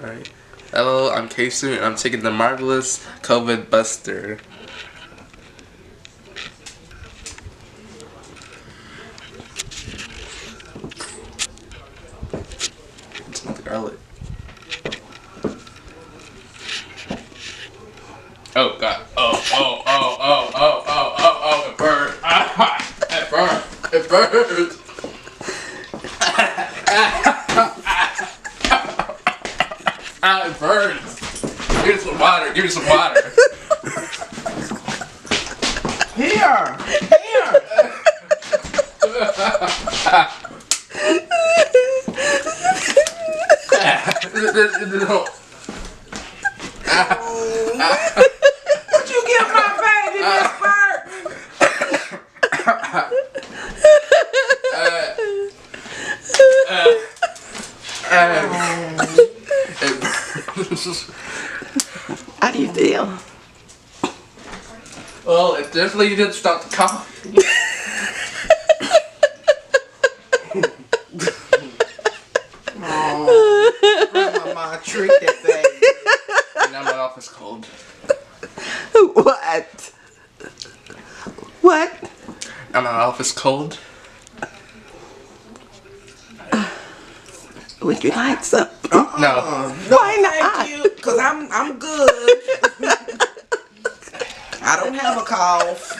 Alright. Hello, I'm Casey and I'm taking the marvelous COVID Buster. It's not the garlic. Oh god. Oh, it burns. It burns. It burns. It burns. Give me some water. Give me some water. Here. Would you give my baby this bird? How do you feel? Well, it definitely didn't stop the cough. Grandma treat that baby. Now my mouth is cold. What? What? Now my mouth is cold. Would you like some? No. Why not? Thank you, cause I'm good. I don't have a cough.